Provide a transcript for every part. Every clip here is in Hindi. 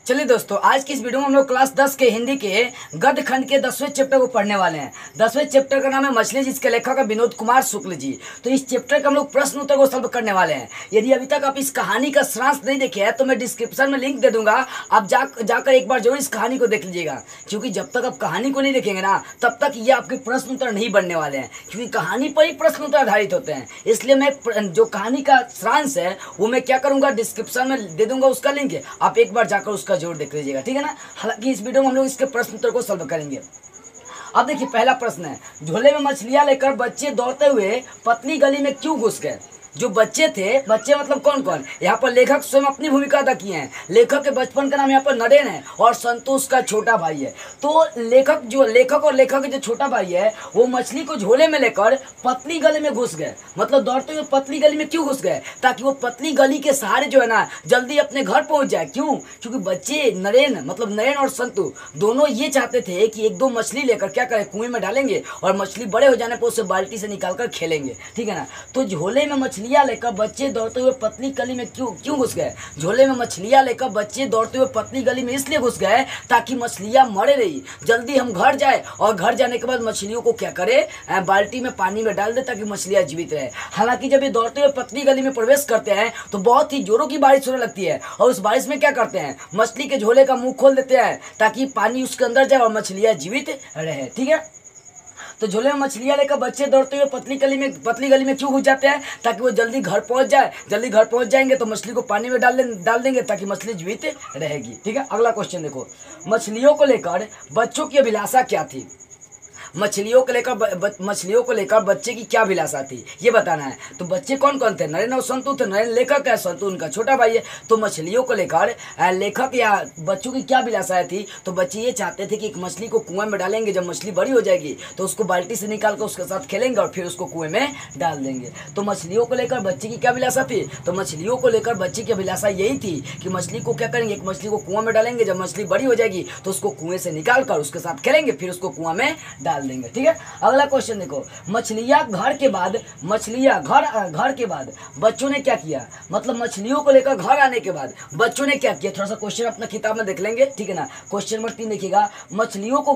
चलिए दोस्तों, आज की इस वीडियो में हम लोग क्लास 10 के हिंदी के गद्य खंड के 10वें चैप्टर को पढ़ने वाले हैं। 10वें चैप्टर का नाम है मछली, जिसके लेखक है विनोद कुमार शुक्ल जी। तो इस चैप्टर का हम लोग प्रश्न उत्तर को सॉल्व करने वाले हैं। यदि अभी तक आप इस कहानी का सारांश नहीं देखे हैं तो मैं डिस्क्रिप्शन में लिंक दे दूंगा, आप जाकर एक बार जरूर इस कहानी को देख लीजिएगा, क्योंकि जब तक आप कहानी को नहीं देखेंगे ना तब तक ये आपके प्रश्न उत्तर नहीं बनने वाले हैं, क्योंकि कहानी पर ही प्रश्न उत्तर आधारित होते हैं। इसलिए मैं जो कहानी का सारांश है वो मैं क्या करूंगा, डिस्क्रिप्शन में दे दूंगा उसका लिंक, आप एक बार जाकर उसका जरूर देख लीजिएगा, ठीक है ना। हालांकि इस वीडियो में हम लोग इसके प्रश्न उत्तर को सॉल्व करेंगे। अब देखिए, पहला प्रश्न है, झोले में मछलियां लेकर बच्चे दौड़ते हुए पतली गली में क्यों घुस गए। जो बच्चे थे, बच्चे मतलब कौन कौन, यहाँ पर लेखक स्वयं अपनी भूमिका अदा किए हैं। लेखक के बचपन का नाम यहाँ पर नरेन है और संतोष का छोटा भाई है। तो लेखक और लेखक जो छोटा भाई है वो मछली को झोले में लेकर पतली गली में घुस गए। मतलब दौड़ते हुए पतली गली में क्यों घुस गए, ताकि वो पतली गली के सहारे जो है ना जल्दी अपने घर पहुंच जाए। क्यों? क्योंकि बच्चे नरेन और संतु दोनों ये चाहते थे कि एक दो मछली लेकर क्या करें, कुएं में डालेंगे और मछली बड़े हो जाने पर उसे बाल्टी से निकाल कर खेलेंगे, ठीक है ना। तो झोले में मछलियां लेकर बच्चे दौड़ते हुए पतली गली में क्यों घुस गए। झोले में मछलियां लेकर बच्चे दौड़ते हुए पतली गली में इसलिए घुस गए ताकि मछलियां मरे रही, जल्दी हम घर जाए और घर जाने के बाद मछलियों को क्या करे, बाल्टी में पानी में डाल दे ताकि मछलियां जीवित रहे। हालांकि जब ये दौड़ते हुए पतली गली में प्रवेश करते हैं तो बहुत ही जोरों की बारिश होने लगती है और उस बारिश में क्या करते हैं, मछली के झोले का मुंह खोल देते हैं ताकि पानी उसके अंदर जाए और मछलियां जीवित रहे, ठीक है। तो झोले में मछलियां लेकर बच्चे दौड़ते हुए पतली गली में क्यों घुस जाते हैं, ताकि वो जल्दी घर पहुंच जाए। जल्दी घर पहुंच जाएंगे तो मछली को पानी में डाल देंगे ताकि मछली जीवित रहेगी, ठीक है। अगला क्वेश्चन देखो, मछलियों को लेकर बच्चों की अभिलाषा क्या थी। मछलियों को लेकर बच्चे की क्या अभिलाषा थी ये बताना है। तो बच्चे कौन कौन थे, नरेन और संतु थे। नरेन लेखक है, संतु उनका छोटा भाई है। तो मछलियों को लेकर लेखक या बच्चों की क्या अभिलाषाएं थी, तो बच्चे ये चाहते थे कि एक मछली को कुएं में डालेंगे, जब मछली बड़ी हो जाएगी तो उसको बाल्टी से निकाल कर उसके साथ खेलेंगे और फिर उसको कुएं में डाल देंगे। तो मछलियों को लेकर बच्चे की क्या अभिलाषा थी, तो मछलियों को लेकर बच्चे की अभिलाषा यही थी कि मछली को क्या करेंगे, एक मछली को कुआं में डालेंगे, जब मछली बड़ी हो जाएगी तो उसको कुएं से निकाल कर उसके साथ खेलेंगे, फिर उसको कुआं में डाल देंगे, ठीक है। अगला क्वेश्चन देखो, मछलियां घर के बाद बच्चों ने क्या किया। मतलब मछलियों को लेकर घर आने के बाद बच्चों ने क्या किया, थोड़ा सा क्वेश्चन अपना किताब में देख लेंगे, ठीक है ना। क्वेश्चन नंबर 3 देखिएगा, मछलियों को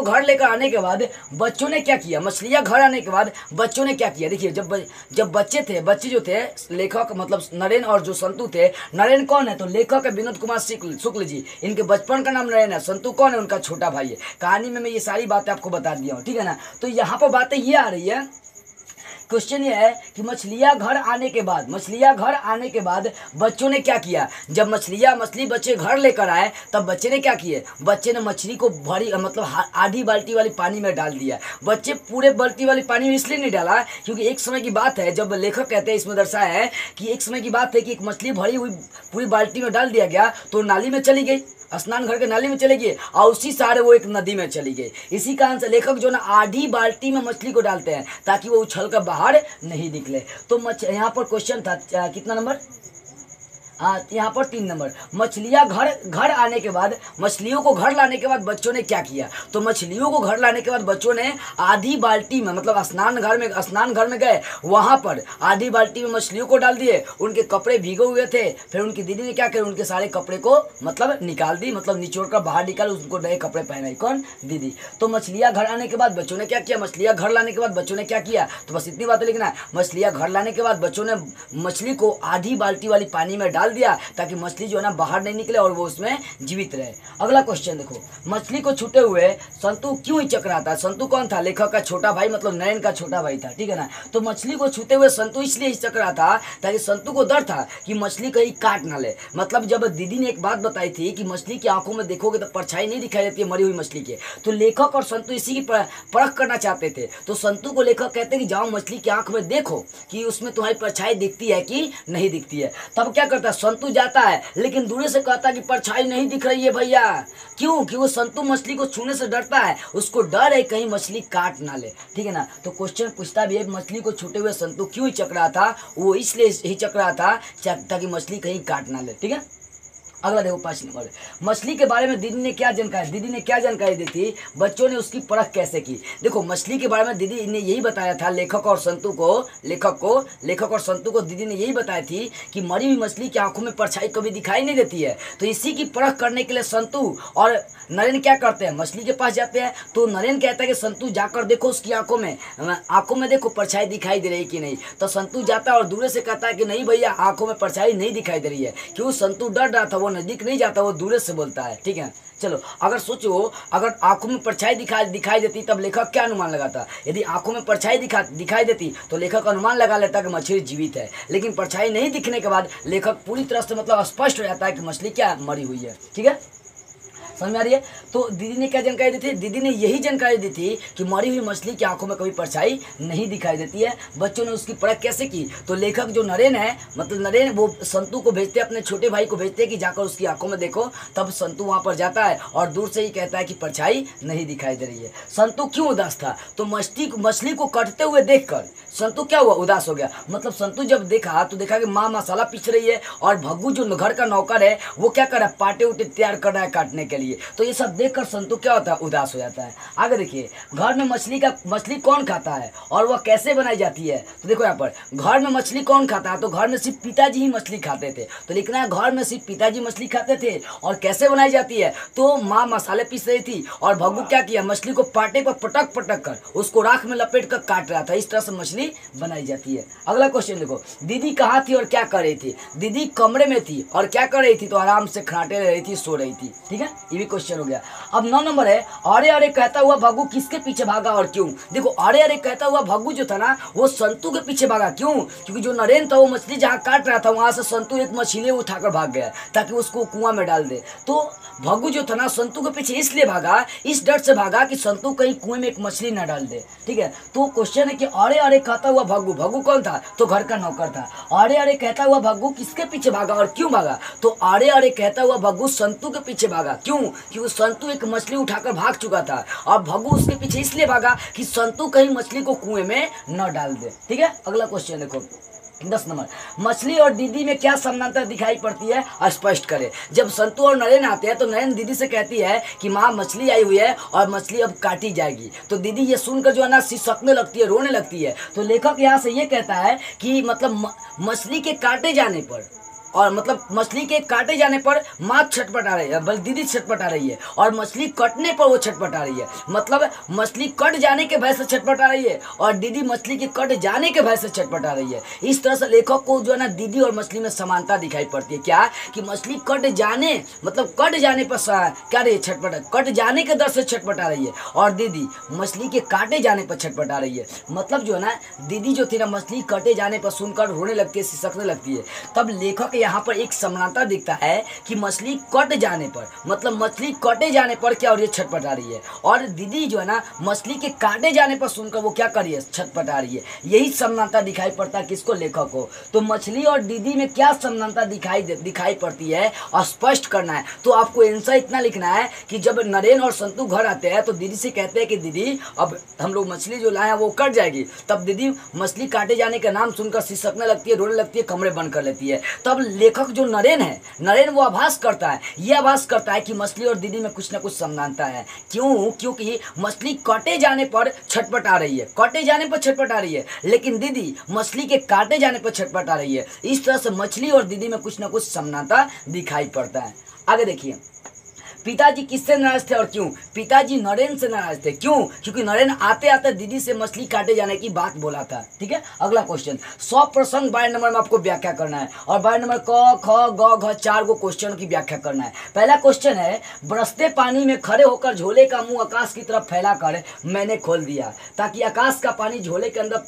घर लेकर आने के बाद बच्चों ने क्या किया। मछलियां घर आने के बाद बच्चों ने क्या किया। देखिए, जब बच्चे जो थे, लेखक मतलब नरेन और जो संतु थे, नरेन कौन है, तो लेखक है विनोद कुमार शुक्ल जी, इनके बचपन का नाम नरेन है। संतु कौन है, उनका छोटा भाई है। कहानी में मैं ये सारी बातें आपको बता दिया हूँ, ठीक है ना। तो यहाँ पर बातें ये आ रही है, क्वेश्चन ये है कि मछलियां घर आने के बाद बच्चों ने क्या किया। जब मछली बच्चे घर लेकर आए तब बच्चे ने क्या किए, बच्चे ने मछली को भरी मतलब आधी बाल्टी वाली पानी में डाल दिया। बच्चे पूरे बाल्टी वाली पानी में इसलिए नहीं डाला क्योंकि एक समय की बात है, जब लेखक कहते हैं इसमें दर्शाया है कि एक समय की बात है कि एक मछली भरी हुई पूरी बाल्टी में डाल दिया गया तो नाली में चली गई, स्नान घर के नाली में चली गई और उसी सहारे वो एक नदी में चली गई। इसी कारण से लेखक जो ना आधी बाल्टी में मछली को डालते हैं ताकि वो उछल कर बाहर नहीं निकले। तो यहाँ पर क्वेश्चन था कितना नंबर, यहाँ पर 3 नंबर, मछलियां घर आने के बाद मछलियों को घर लाने के बाद बच्चों ने क्या किया। तो मछलियों को घर लाने के बाद बच्चों ने आधी बाल्टी में मतलब स्नान घर में गए, वहां पर आधी बाल्टी में मछलियों को डाल दिए। उनके कपड़े भीगे हुए थे, फिर उनकी दीदी ने क्या किया, उनके सारे कपड़े को मतलब निकाल दी, मतलब निचोड़ कर बाहर निकाल, उनको नए कपड़े पहनाई, कौन, दीदी। तो मछलियां घर आने के बाद बच्चों ने क्या किया, मछलियां घर लाने के बाद बच्चों ने क्या किया, तो बस इतनी बातें लिखना है। मछलियां घर लाने के बाद बच्चों ने मछली को आधी बाल्टी वाली पानी में डाल दिया ताकि मछली जो है ना बाहर नहीं निकले और वो उसमें जीवित रहे। अगला क्वेश्चन देखो, मछली को छूटे हुए संतु क्यों हिचक रहा था। संतु कौन था, लेखक का छोटा भाई मतलब नरेन का छोटा भाई था, ठीक है ना। तो मछली को छूते हुए संतु इसलिए हिचक रहा था ताकि संतु को डर था कि मछली कहीं काट ना ले। मतलब जब दीदी ने एक बात बताई थी कि मछली की आंखों में देखोगे तो परछाई नहीं दिखाई देती है मरी हुई मछली के, तो लेखक और संतु इसी की परख करना चाहते थे। तो संतु को लेखक कहते कि जाओ मछली की आंख में देखो कि उसमें तुम्हारी परछाई दिखती है कि नहीं दिखती है। तब क्या करता, संतु जाता है लेकिन दूर से कहता कि परछाई नहीं दिख रही है भैया। क्यों? कि वो संतु मछली को छूने से डरता है, उसको डर है कहीं मछली काट ना ले, ठीक है ना। तो क्वेश्चन पूछता भी है मछली को छूटे हुए संतु क्यों हिचक रहा था, वो इसलिए हिचक रहा था ताकि मछली कहीं काट ना ले, ठीक है। अगला देखो 5 नंबर, मछली के बारे में दीदी ने क्या जानकारी दी थी, बच्चों ने उसकी परख कैसे की। देखो मछली के बारे में दीदी ने यही बताया था, लेखक और संतू को दीदी ने यही बताई थी कि मरी हुई मछली की आंखों में परछाई कभी दिखाई नहीं देती है। तो इसी की परख करने के लिए संतू और नरेन क्या करते हैं, मछली के पास जाते हैं। तो नरेन कहता है कि संतू जाकर देखो उसकी आंखों में देखो परछाई दिखाई दे रही कि नहीं। तो संतू जाता है और दूर से कहता है कि नहीं भैया, आंखों में परछाई नहीं दिखाई दे रही है। क्यों, संतू डर रहा था, वो नजदीक नहीं जाता, वो दूर से बोलता है। ठीक है, चलो अगर सोचो, अगर आंखों में परछाई दिखाई देती तब लेखक क्या अनुमान लगाता। यदि आंखों में परछाई दिखाई देती तो लेखक अनुमान लगा लेता कि मछली जीवित है। लेकिन परछाई नहीं दिखने के बाद लेखक पूरी तरह से मतलब स्पष्ट हो जाता है कि मछली क्या मरी हुई है। ठीक है, समझ में आ रही है। तो दीदी ने क्या जानकारी दी थी, दीदी ने यही जानकारी दी थी कि मरी हुई मछली की आंखों में कभी परछाई नहीं दिखाई देती है। बच्चों ने उसकी परख कैसे की, तो लेखक जो नरेन है, मतलब नरेन वो संतू को भेजते, अपने छोटे भाई को भेजते कि जाकर उसकी आंखों में देखो। तब संतू वहां पर जाता है और दूर से ही कहता है कि परछाई नहीं दिखाई दे रही है। संतू क्यों उदास था, तो मछली को कटते हुए देखकर संतू क्या हुआ, उदास हो गया। मतलब संतू जब देखा तो देखा कि माँ मसाला पीस रही है और भग्गू जो घर का नौकर है वो क्या कर रहा है, पाटे उटे तैयार कर रहा है काटने के लिए। तो ये सब देखकर संतू क्या होता है, उदास हो जाता है। आगे देखिए, घर में मछली कौन खाता है और वह कैसे बनाई जाती है। तो देखो यहाँ पर घर में मछली कौन खाता है, तो घर में सिर्फ पिताजी ही मछली खाते थे। तो लिखना है घर में सिर्फ पिताजी मछली खाते थे। और कैसे बनाई जाती है, तो माँ मसाले पीस रही थी और भग्गू क्या किया, मछली को पाटे पर पटक कर उसको राख में लपेट कर काट रहा था। इस तरह से मछली बनाई जाती है। अगला क्वेश्चन देखो, दीदी कहाँ थी और क्या कर रही थी। दीदी कमरे में थी और क्या कर रही थी, तो आराम से खराटे रही थी, सो रही थी। ठीक है, ये भी क्वेश्चन हो गया। अब 9 नंबर है, अरे अरे कहता हुआ भग्गू किसके पीछे भागा और क्यों। देखो अरे अरे कहता हुआ भग्गू जो था ना, वो संतू के पीछे भागा। क्यों, क्योंकि जो नरेन था वो मछली जहाँ काट रहा था वहां से संतू एक मछली उठाकर भाग गया ताकि उसको कुआं में डाल दे। तो भग्गू जो था ना संतू के पीछे इसलिए भागा, इस डर से भागा कि संतू कहीं कुएं में एक मछली न डाल दे। ठीक है, तो क्वेश्चन है कि अरे अरे कहता हुआ भग्गू कौन था, तो घर का नौकर था। अरे अरे कहता हुआ भग्गू किसके पीछे भागा और क्यों भागा, तो अरे अरे कहता हुआ भग्गू संतू के पीछे भागा। क्यों, क्योंकि संतू एक मछली उठाकर भाग चुका था और भग्गू उसके पीछे इसलिए भागा कि संतू कहीं मछली को कुएं में न डाल दे। ठीक है, अगला क्वेश्चन देखो 10 नंबर, मछली और दीदी में क्या समानता दिखाई पड़ती है, स्पष्ट करें। जब संतू और नरेन आते हैं तो नरेन दीदी से कहती है कि माँ मछली आई हुई है और मछली अब काटी जाएगी। तो दीदी ये सुनकर जो है ना सिसकने लगती है, रोने लगती है। तो लेखक यहाँ से ये कहता है कि मतलब मछली के काटे जाने पर और मतलब मछली के काटे जाने पर माँ छटपटा रही है, बल्कि दीदी छटपटा रही है, और मछली कटने पर वो छटपटा रही है। मतलब मछली कट जाने के भय से छटपटा रही है और दीदी मछली के कट जाने के भय से छटपटा रही है। इस तरह से लेखक को जो है ना दीदी और मछली में समानता दिखाई पड़ती है। क्या कि मछली कट जाने मतलब कट जाने पर क्या रही है, छटपटा, कट जाने के डर से छटपटा रही है और दीदी मछली के काटे जाने पर छटपटा रही है। मतलब जो है ना दीदी जो थी ना मछली कटे जाने पर सुनकर रोने लगती है, सिसकने लगती है। तब लेखक यहाँ पर एक समानता दिखता है कि मछली कट जाने पर मतलब मछली कटे जाने पर क्या और ये छटपटा रही है, और दीदी जो है ना मछली के काटे जाने पर सुनकर वो क्या कर रही है, छटपटा रही है। यही समानता दिखाई पड़ता है किसको, लेखक को। तो मछली और दीदी में क्या समानता दिखाई पड़ती है और स्पष्ट करना है। तो आपको आंसर इतना लिखना है कि जब नरेन और संतू घर आते हैं तो दीदी से कहते हैं कि दीदी अब हम लोग मछली जो लाए हैं वो कट जाएगी। तब दीदी मछली काटे जाने का नाम सुनकर सिसकने लगती है, रोने लगती है, कमरे बंद कर लेती है। तब लेखक जो नरेन है, नरेन वो आभास करता है, ये आभास करता है कि मछली और दीदी में कुछ ना कुछ समानता है। क्यों, क्योंकि मछली कटे जाने पर छटपटा रही है, कटे जाने पर छटपटा रही है, लेकिन दीदी मछली के काटे जाने पर छटपटा रही है। इस तरह से मछली और दीदी में कुछ ना कुछ समानता दिखाई पड़ता है। आगे देखिए, पिताजी किससे नाराज थे और क्यों। पिताजी नरेन से नाराज थे। क्यों, क्योंकि नरेन आते आते दीदी से मछली काटे जाने की बात बोला था। ठीक है, अगला क्वेश्चन, 100 प्रसंग 22 नंबर में आपको व्याख्या करना है और 22 नंबर क ख ग घ 4 गो क्वेश्चन की व्याख्या करना है। पहला क्वेश्चन है, बरसते पानी में खड़े होकर झोले का मुंह आकाश की तरफ फैलाकर मैंने खोल दिया ताकि आकाश का पानी झोले के अंदर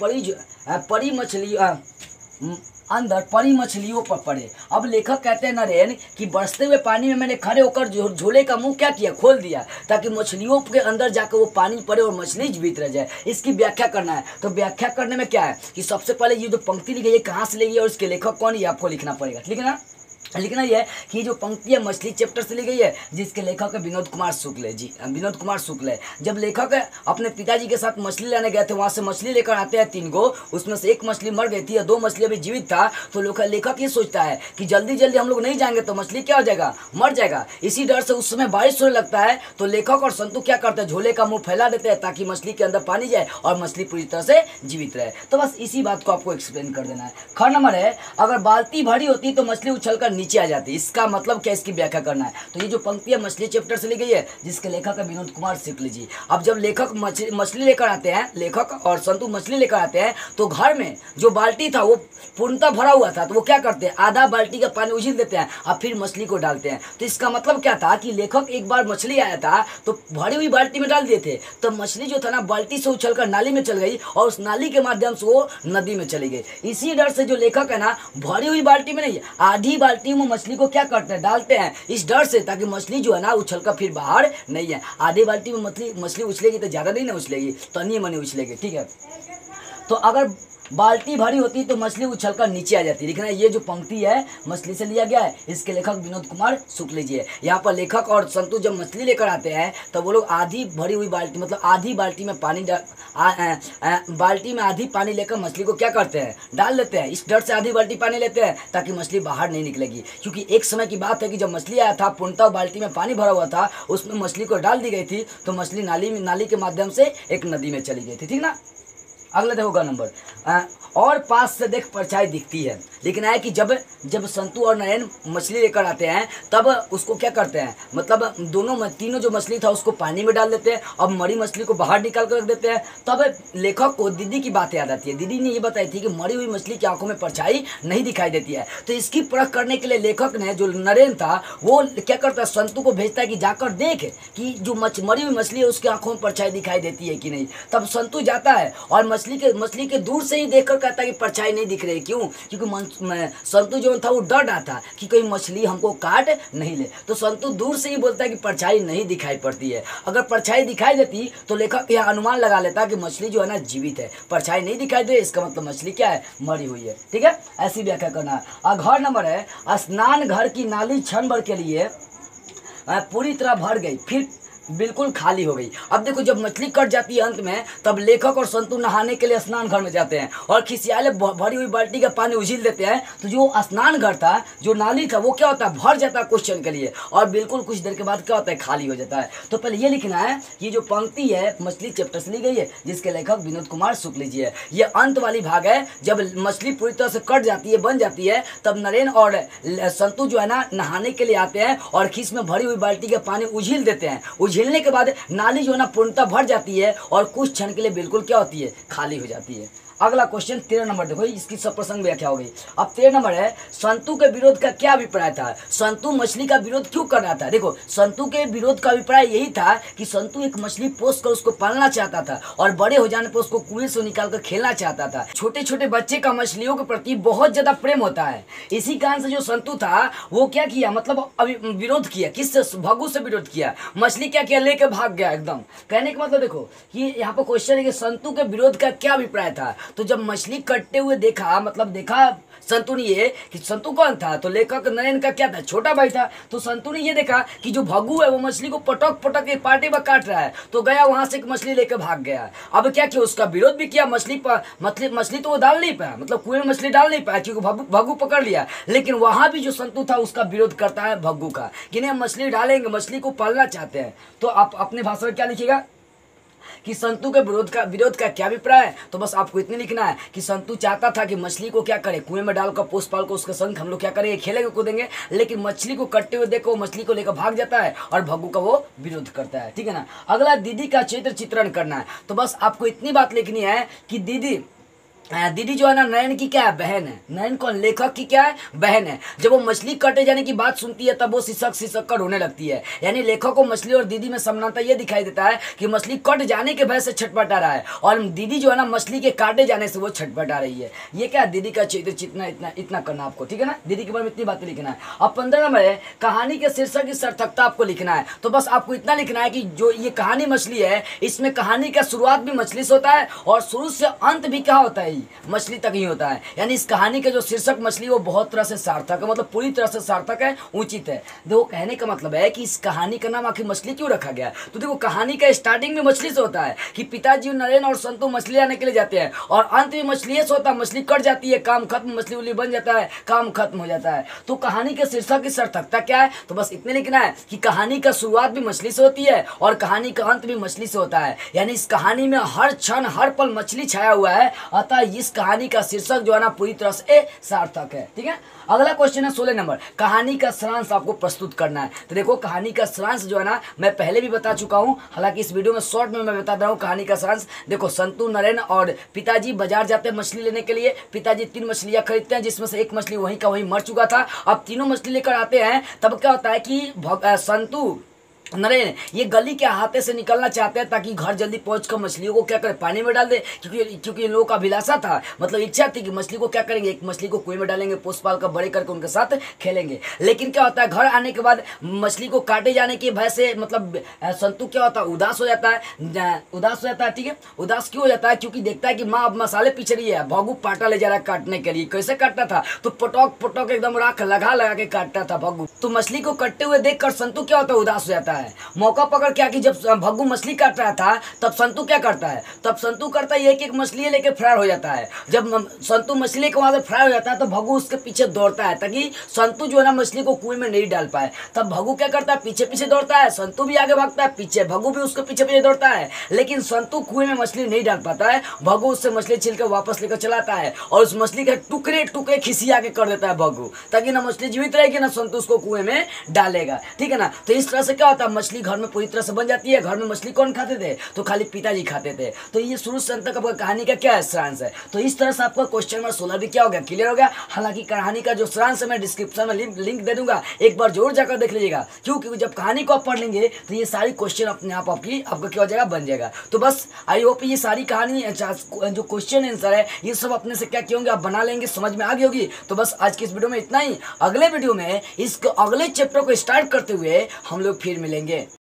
परी मछलियों पर पड़े। अब लेखक कहते हैं नरेन कि बरसते हुए पानी में मैंने खड़े होकर झोले का मुंह क्या किया, खोल दिया ताकि मछलियों के अंदर जाकर वो पानी पड़े और मछली जीवित रह जाए। इसकी व्याख्या करना है। तो व्याख्या करने में क्या है कि सबसे पहले ये जो पंक्ति लिखी है कहाँ से ली है और इसके लेखक कौन, ये आपको लिखना पड़ेगा। ठीक है ना। लिखना यह है कि जो पंक्तियाँ मछली चैप्टर से ली गई है, जिसके लेखक है विनोद कुमार शुक्ल है। जी विनोद कुमार शुक्ल है। जब लेखक अपने पिताजी के साथ मछली लेने गए थे, वहाँ से मछली लेकर आते हैं 3 गो, उसमें से एक मछली मर गई थी और 2 मछली अभी जीवित था। तो लेखक ये सोचता है कि जल्दी जल्दी हम लोग नहीं जाएंगे तो मछली क्या हो जाएगा, मर जाएगा। इसी डर से उस समय बारिश होने लगता है, तो लेखक और संतु क्या करते हैं, झोले का मुँह फैला देते हैं ताकि मछली के अंदर पानी जाए और मछली पूरी तरह से जीवित रहे। तो बस इसी बात को आपको एक्सप्लेन कर देना है। ख नंबर है, अगर बाल्टी भरी होती तो मछली उछलकर नीचे आ जाती, इसका मतलब क्या, इसकी व्याख्या करना है। तो ये जो पंक्ति है मछली चैप्टर से ली गई है, जिसके लेखक है विनोद कुमार शुक्ल जी। अब जब लेखक मछली लेकर आते हैं, लेखक और संतु मछली लेकर आते हैं, तो घर में जो बाल्टी था वो पूर्णतः भरा हुआ था। तो वो क्या करते हैं, आधा बाल्टी का पानी उछिल देते हैं और फिर मछली को डालते हैं। तो इसका मतलब क्या था कि लेखक एक बार मछली आया था तो भरी हुई बाल्टी में डाल दिए थे, तो मछली जो था ना बाल्टी से उछलकर नाली में चल गई और उस नाली के माध्यम से वो नदी में चली गई। इसी डर से जो लेखक है ना, भरी हुई बाल्टी में नहीं, आधी बाल्टी में मछली को क्या करते हैं, डालते हैं, इस डर से ताकि मछली जो है ना उछलकर फिर बाहर नहीं है। आधी बाल्टी में मछली उछलेगी तो ज़्यादा नहीं ना उछलेगी, तो अन्य मनी उछलेगी। ठीक है, तो अगर बाल्टी भरी होती तो मछली उछलकर नीचे आ जाती। लिखना है ये जो पंक्ति है मछली से लिया गया है, इसके लेखक विनोद कुमार शुक्ल जी है। यहाँ पर लेखक और संतु जब मछली लेकर आते हैं तो वो लोग आधी भरी हुई बाल्टी, मतलब आधी बाल्टी में पानी बाल्टी में आधी पानी लेकर मछली को क्या करते हैं, डाल लेते हैं। इस डर से आधी बाल्टी पानी लेते हैं ताकि मछली बाहर नहीं निकलेगी, क्योंकि एक समय की बात है कि जब मछली आया था पूर्णतः बाल्टी में पानी भरा हुआ था, उसमें मछली को डाल दी गई थी, तो मछली नाली के माध्यम से एक नदी में चली गई थी। ठीक ना। अगला देखोगा नंबर, और पास से देख परछाई दिखती है। लिखना है कि जब संतु और नयन मछली लेकर आते हैं तब उसको क्या करते हैं, मतलब तीनों जो मछली था उसको पानी में डाल देते हैं, अब मरी मछली को बाहर निकाल कर रख देते हैं। तब लेखक को दीदी की बात याद आती है। दीदी ने ये बताई थी कि मरी हुई मछली की आंखों में परछाई नहीं दिखाई देती है। तो इसकी परख करने के लिए लेखक ने, जो नरेन था, वो क्या करता है, संतु को भेजता है कि जाकर देख कि जो मरी हुई मछली है उसकी आंखों में परछाई दिखाई देती है कि नहीं। तब संतु जाता है और मछली के दूर से ही देखकर कहता है कि परछाई नहीं दिख रही। क्यों? क्योंकि संतु जो था वो डर रहा था कि कोई मछली हमको काट नहीं ले। तो संतु दूर से ही बोलता है कि परछाई नहीं दिखाई पड़ती है। अगर परछाई दिखाई देती तो लेखक यह अनुमान लगा लेता कि मछली जो है ना जीवित है। परछाई नहीं दिखाई दे इसका मतलब मछली क्या है, मरी हुई है। ठीक है, ऐसी व्याख्या करना है। और घर नंबर है, स्नान घर की नाली क्षण भर के लिए पूरी तरह भर गई, फिर बिल्कुल खाली हो गई। अब देखो, जब मछली कट जाती है अंत में, तब लेखक और संतु नहाने के लिए स्नान घर में जाते हैं और खिसियाले भरी हुई बाल्टी का पानी उझिल देते हैं। तो जो स्नान घर था, जो नाली था, वो क्या होता है, भर जाता है कुछ क्षण के लिए और बिल्कुल कुछ देर के बाद क्या होता है, खाली हो जाता है। तो पहले ये लिखना है कि जो पंक्ति है मछली चैप्टर से ली गई है, जिसके लेखक विनोद कुमार शुक्ल जी है। ये अंत वाली भाग है, जब मछली पूरी तरह से कट जाती है, बन जाती है, तब नरेन और संतु जो है ना नहाने के लिए आते हैं और खिस में भरी हुई बाल्टी का पानी उझिल देते हैं। उझिलने के बाद नाली जो है ना पूर्णतः भर जाती है और कुछ क्षण के लिए बिल्कुल क्या होती है, खाली हो जाती है। अगला क्वेश्चन 13 नंबर देखो, इसकी सब प्रसंग व्याख्या हो गई। अब 13 नंबर है, संतु के विरोध का क्या अभिप्राय था। संतु मछली का विरोध क्यों कर रहा था। देखो, संतु के विरोध का अभिप्राय यही था कि संतु एक मछली पोस कर उसको पालना चाहता था और बड़े हो जाने पर उसको कुएं से निकाल कर खेलना चाहता था। छोटे छोटे बच्चे का मछलियों के प्रति बहुत ज्यादा प्रेम होता है। इसी कारण से जो संतु था वो क्या किया, मतलब विरोध किया। किससे? भगु से विरोध किया। मछली क्या किया, लेके भाग गया एकदम। कहने का मतलब देखो कि यहाँ पर क्वेश्चन है कि संतु के विरोध का क्या अभिप्राय था। तो जब मछली कटते हुए देखा संतु ने ये कि संतु कौन था, तो लेखक नरेन का क्या था, छोटा भाई था। तो संतु ने ये देखा कि जो भगु है वो मछली को पटक पटक के पार्टी में काट रहा है, तो गया वहां से एक मछली लेकर भाग गया। अब क्या किया, उसका विरोध भी किया। मछली तो वो डाल नहीं पाया, मतलब कुएं में मछली डाल नहीं पाया क्योंकि भगु पकड़ लिया। लेकिन वहां भी जो संतु था उसका विरोध करता है भगु का, कि नहीं मछली डालेंगे, मछली को पालना चाहते हैं। तो आप अपने भाषा में क्या लिखिएगा कि संतु के विरोध का क्या अभिप्राय है। तो बस आपको इतने लिखना है कि संतु चाहता था कि मछली को क्या करे, कुएं में डालकर पोस पाल को उसके संग हम लोग क्या करेंगे, खेलेंगे कूदेंगे। लेकिन मछली को कटते हुए देखो, मछली को लेकर भाग जाता है और भग्गू का वो विरोध करता है। ठीक है ना। अगला दीदी का चित्रण करना है। तो बस आपको इतनी बात लिखनी है कि दीदी जो है ना नयन की क्या है, बहन है। नयन कौन, लेखक की क्या है, बहन है। जब वो मछली कटे जाने की बात सुनती है तब वो सिसक कर रोने लगती है। यानी लेखक को मछली और दीदी में समानता ये दिखाई देता है कि मछली कट जाने के भय से छटपटा रहा है और दीदी जो है ना मछली के काटे जाने से वो छटपटा रही है। ये क्या है, दीदी का चित्र इतना करना आपको। ठीक है ना, दीदी के बारे में इतनी बातें लिखना है। अब 15 नंबर है, कहानी के शीर्षक की सार्थकता आपको लिखना है। तो बस आपको इतना लिखना है कि जो ये कहानी मछली है, इसमें कहानी का शुरुआत भी मछली से होता है और शुरू से अंत भी क्या होता है, मछली तक ही होता है। यानी इस कहानी का जो शीर्षक मछली वो बहुत तरह से सार्थक है, मतलब पूरी तरह से सार्थक है, उचित है। देखो कहने का मतलब है कि इस कहानी का नाम आखिर मछली क्यों रखा गया। तो देखो कहानी का स्टार्टिंग में मछली से होता है कि पिताजी नरेन और संतू मछली लाने के लिए जाते हैं और अंत में मछली से होता है, मछली कट जाती है, काम खत्म, मछली उली बन जाता है, काम खत्म हो जाता है। तो कहानी के शीर्षक की सार्थकता क्या है, तो बस इतने लिखना है कि कहानी का शुरुआत भी मछली से होती है और कहानी का अंत भी मछली से होता है। यानी इस कहानी में हर क्षण हर पल मछली छाया हुआ है, अतः इस कहानी का शीर्षक जो है ना पूरी तरह से सार्थक है। ठीक है, अगला क्वेश्चन है 16 नंबर, कहानी का सारांश आपको प्रस्तुत करना है। तो देखो कहानी का सारांश जो है ना मैं पहले भी बता चुका हूं, हालांकि इस वीडियो में शॉर्ट में मैं बता रहा हूं कहानी का सारांश। देखो संतू नरेन और पिताजी बाजार जाते हैं मछली लेने के लिए। पिताजी 3 मछलियां खरीदते हैं जिसमें से एक मछली वहीं का वहीं मर चुका था। अब तीनों मछली लेकर आते हैं, तब क्या होता है कि संतू नरेन ये गली के अहाते से निकलना चाहते हैं ताकि घर जल्दी पहुंचकर मछलियों को क्या करे, पानी में डाल दे, क्योंकि इन लोगों का अभिलाषा था, मतलब इच्छा थी कि मछली को क्या करेंगे, एक मछली को कुएं में डालेंगे, पोस पाल कर बड़े करके उनके साथ खेलेंगे। लेकिन क्या होता है घर आने के बाद मछली को काटे जाने की भय से मतलब संतू क्या होता है उदास हो जाता है। ठीक है, उदास क्यों हो जाता है, क्योंकि देखता है कि माँ अब मसाले पीछ रही है, भगू पाटा ले जा रहा है काटने के लिए। कैसे काटता था, तो पटोक एकदम राख लगा के काटता था भगू। तो मछली को कटते हुए देखकर संतू क्या होता है उदास हो जाता है। मौका पकड़ क्या कि जब भग्गू मछली काट रहा था तब संतू क्या करता है, तब संतू करता है एक मछली लेके फरार हो जाता है। जब संतू मछली के वहां से फरार हो जाता है तो भग्गू उसके पीछे दौड़ता है ताकि संतू जो है ना मछली को कुएं में नहीं डाल पाए। तब भग्गू क्या करता है, पीछे पीछे दौड़ता है, संतू भी आगे भागता है पीछे, भग्गू भी उसके पीछे पीछे दौड़ता है, लेकिन संतू कुएं में मछली नहीं डाल पाता है। भग्गू उससे मछली छिलकर वापस लेकर चलाता है और उस मछली के टुकड़े टुकड़े खिसिया के कर देता है भग्गू, ताकि ना मछली जीवित रहेगी ना संतू उसको कुएं में डालेगा। ठीक है ना, तो इस तरह से क्या होता है मछली घर में पूरी तरह से बन जाती है। घर में मछली कौन खाते थे, तो खाली पिताजी खाते थे। तो ये शुरू से अंत तक आपका कहानी का क्या सारांश है। तो इस तरह से आपका क्वेश्चन नंबर 16 भी क्या हो गया, क्लियर हो गया। हालांकि कहानी का जो सारांश है मैं डिस्क्रिप्शन में लिंक दे दूंगा, एक बार जरूर जाकर देख लीजिएगा, क्योंकि जब कहानी को आप पढ़ लेंगे तो ये सारी क्वेश्चन अपने आप आपका क्या हो जाएगा, बन जाएगा। तो बस आई होप ये सारी कहानी जो क्वेश्चन आंसर है ये सब अपने से क्या होंगे आप बना लेंगे, समझ में आ गई होगी। तो बस आज की इस वीडियो में इतना ही। अगले वीडियो में इस अगले चैप्टर को स्टार्ट करते हुए हम लोग फिर मिलेंगे।